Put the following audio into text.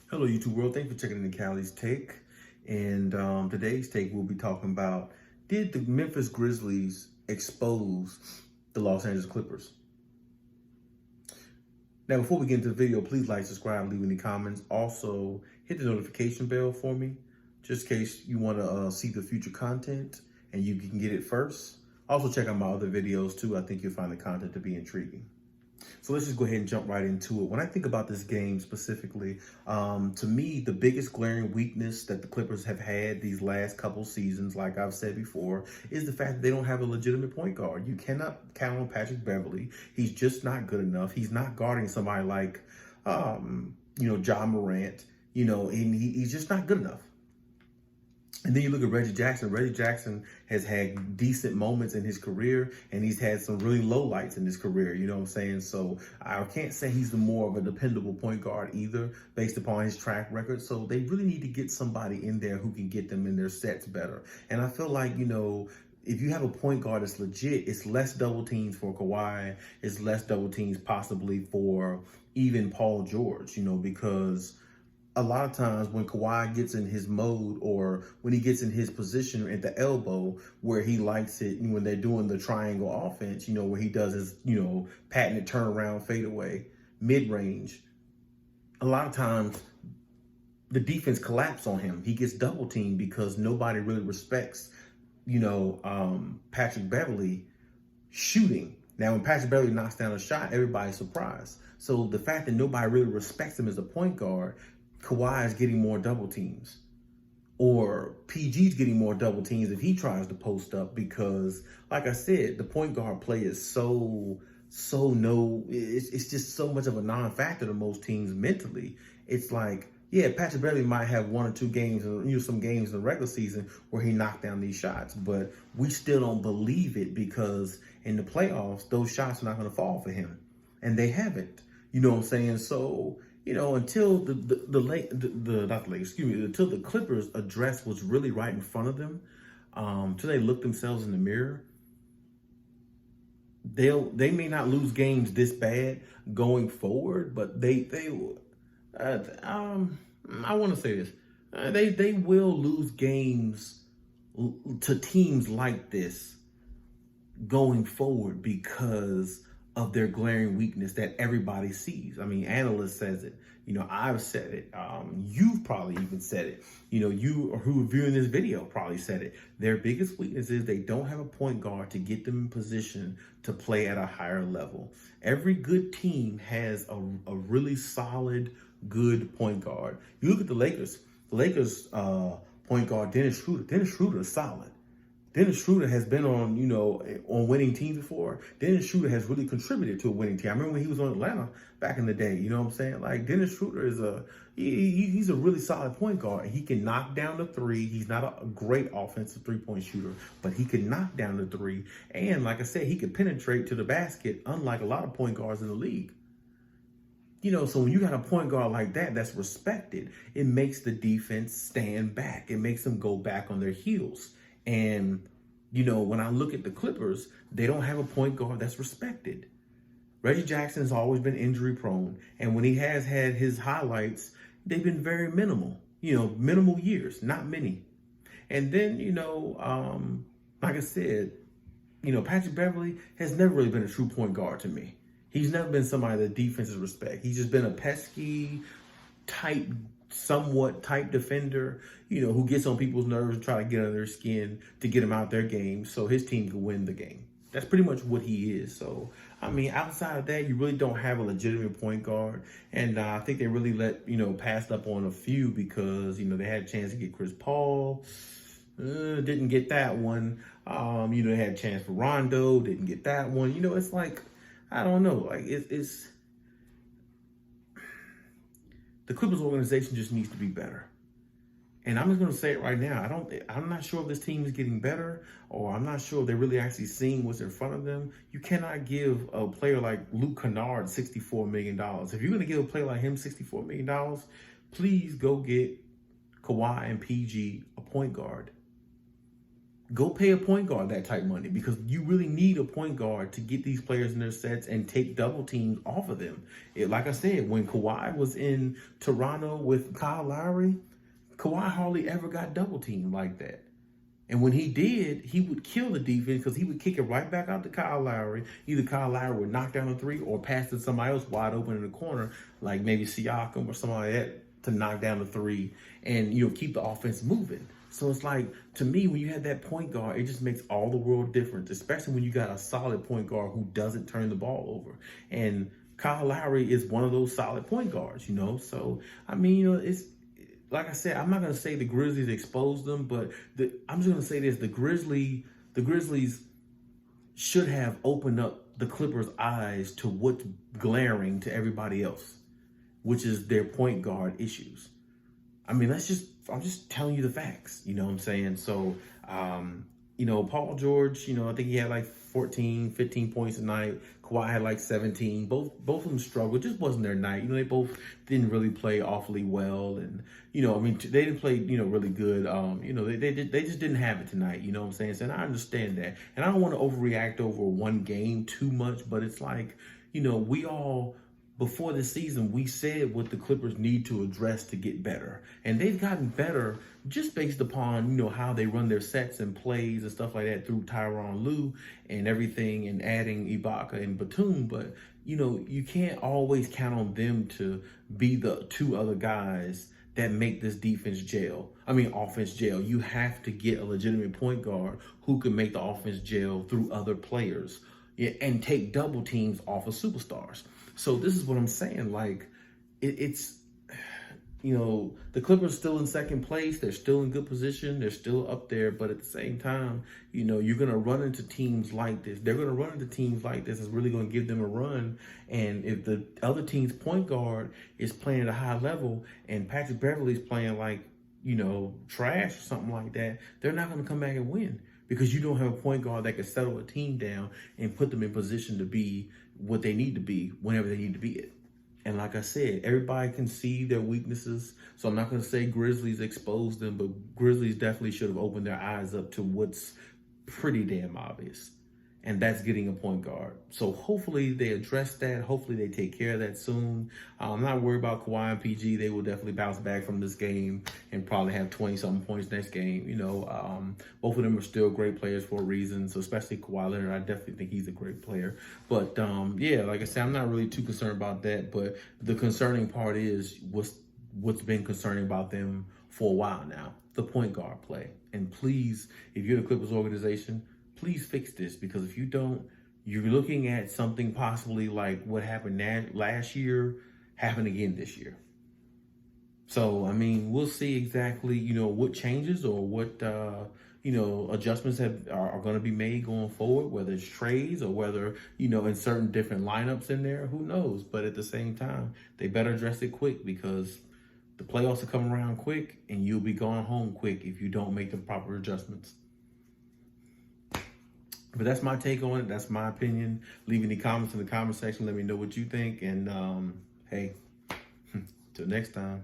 Hello, YouTube world. Thanks for checking in the Khaliis take. And today's take, we'll be talking about, did the Memphis Grizzlies expose the Los Angeles Clippers? Now, before we get into the video, please like, subscribe, leave any comments. Also, hit the notification bell for me, just in case you want to see the future content and you can get it first. Also, check out my other videos too. I think you'll find the content to be intriguing. So let's just go ahead and jump right into it. When I think about this game specifically, to me, the biggest glaring weakness that the Clippers have had these last couple seasons, like I've said before, is the fact that they don't have a legitimate point guard. You cannot count on Patrick Beverley. He's just not good enough. He's not guarding somebody like, John Morant, and he's just not good enough. And then you look at Reggie Jackson. Reggie Jackson has had decent moments in his career, and he's had some really low lights in his career, you know what I'm saying? So I can't say he's the more of a dependable point guard either, based upon his track record. So they really need to get somebody in there who can get them in their sets better. And I feel like, if you have a point guard that's legit, it's less double teams for Kawhi, it's less double teams possibly for even Paul George, because a lot of times when Kawhi gets in his mode or when he gets in his position at the elbow where he likes it, when they're doing the triangle offense, where he does his, patented turnaround fadeaway, mid-range, a lot of times the defense collapses on him. He gets double teamed because nobody really respects, Patrick Beverley shooting. Now, when Patrick Beverley knocks down a shot, everybody's surprised. So the fact that nobody really respects him as a point guard, Kawhi is getting more double teams, or PG's getting more double teams if he tries to post up because, like I said, the point guard play is it's just so much of a non-factor to most teams mentally. It's like, yeah, Patrick Beverley might have one or two games, some games in the regular season where he knocked down these shots, but we still don't believe it because in the playoffs, those shots are not going to fall for him, and they haven't. You know what I'm saying? So, until until the Clippers address what's really right in front of them, till they look themselves in the mirror, they may not lose games this bad going forward, but I want to say this, they will lose games to teams like this going forward because of their glaring weakness that everybody sees. I mean, analysts says it. I've said it. You've probably even said it. You who are viewing this video probably said it. Their biggest weakness is they don't have a point guard to get them in position to play at a higher level. Every good team has a really solid, good point guard. You look at the Lakers. The Lakers point guard Dennis Schroeder. Dennis Schroeder is solid. Dennis Schroeder has been on, on winning teams before. Dennis Schroeder has really contributed to a winning team. I remember when he was on Atlanta back in the day, you know what I'm saying? Like, Dennis Schroeder is he's a really solid point guard. He can knock down the three. He's not a great offensive three-point shooter, but he can knock down the three. And like I said, he can penetrate to the basket, unlike a lot of point guards in the league. So when you got a point guard like that that's respected, it makes the defense stand back. It makes them go back on their heels. And, when I look at the Clippers, they don't have a point guard that's respected. Reggie Jackson has always been injury prone. And when he has had his highlights, they've been very minimal, minimal years, not many. And then, like I said, Patrick Beverley has never really been a true point guard to me. He's never been somebody that defenses respect. He's just been a pesky somewhat type defender, who gets on people's nerves and try to get under their skin to get them out their game so his team can win the game. That's pretty much what he is. So, I mean, outside of that, you really don't have a legitimate point guard. And I think they really passed up on a few because, they had a chance to get Chris Paul. Didn't get that one. They had a chance for Rondo. Didn't get that one. It's like, I don't know. Like, it's the Clippers organization just needs to be better. And I'm just going to say it right now. I'm not sure if this team is getting better, or I'm not sure if they're really actually seeing what's in front of them. You cannot give a player like Luke Kennard $64 million. If you're going to give a player like him $64 million, please go get Kawhi and PG a point guard. go pay a point guard that type money, because you really need a point guard to get these players in their sets and take double teams off of them. Like I said, when Kawhi was in Toronto with Kyle Lowry, Kawhi hardly ever got double teamed like that. And when he did, he would kill the defense because he would kick it right back out to Kyle Lowry. Either Kyle Lowry would knock down a three or pass to somebody else wide open in the corner, like maybe Siakam or somebody like that, to knock down the three and, keep the offense moving. So it's like, to me, when you have that point guard, it just makes all the world difference, especially when you got a solid point guard who doesn't turn the ball over. And Kyle Lowry is one of those solid point guards, So, I mean, it's, like I said, I'm not going to say the Grizzlies exposed them, but I'm just going to say this. The Grizzlies should have opened up the Clippers' eyes to what's glaring to everybody else, which is their point guard issues. I mean, I'm just telling you the facts, you know what I'm saying? So, Paul George, I think he had like 14, 15 points a night. Kawhi had like 17. Both of them struggled. It just wasn't their night. They both didn't really play awfully well. And, they didn't play, really good. They just didn't have it tonight, you know what I'm saying? So, and I understand that. And I don't want to overreact over one game too much, but it's like, we all, before the season, we said what the Clippers need to address to get better. And they've gotten better just based upon, how they run their sets and plays and stuff like that through Tyronn Lue and everything, and adding Ibaka and Batum. But, you can't always count on them to be the two other guys that make this offense gel. You have to get a legitimate point guard who can make the offense gel through other players and take double teams off of superstars. So this is what I'm saying. Like, it's the Clippers still in second place. They're still in good position. They're still up there. But at the same time, you're going to run into teams like this. They're going to run into teams like this. It's really going to give them a run. And if the other team's point guard is playing at a high level and Patrick Beverley's playing like, trash or something like that, they're not going to come back and win, because you don't have a point guard that can settle a team down and put them in position to be what they need to be whenever they need to be it. And like I said, everybody can see their weaknesses. So I'm not going to say Grizzlies exposed them, but Grizzlies definitely should have opened their eyes up to what's pretty damn obvious. And that's getting a point guard. So hopefully they address that. Hopefully they take care of that soon. I'm not worried about Kawhi and PG. They will definitely bounce back from this game and probably have 20-something points next game. Both of them are still great players for a reason. So especially Kawhi Leonard, I definitely think he's a great player. But like I said, I'm not really too concerned about that. But the concerning part is what's been concerning about them for a while now, the point guard play. And please, if you're the Clippers organization, please fix this, because if you don't, you're looking at something possibly like what happened last year happen again this year. So, we'll see exactly, what changes or what, adjustments are going to be made going forward, whether it's trades or whether, in certain different lineups in there, who knows? But at the same time, they better address it quick, because the playoffs are coming around quick and you'll be going home quick if you don't make the proper adjustments. But that's my take on it. That's my opinion. Leave any comments in the comment section. Let me know what you think. And hey, till next time.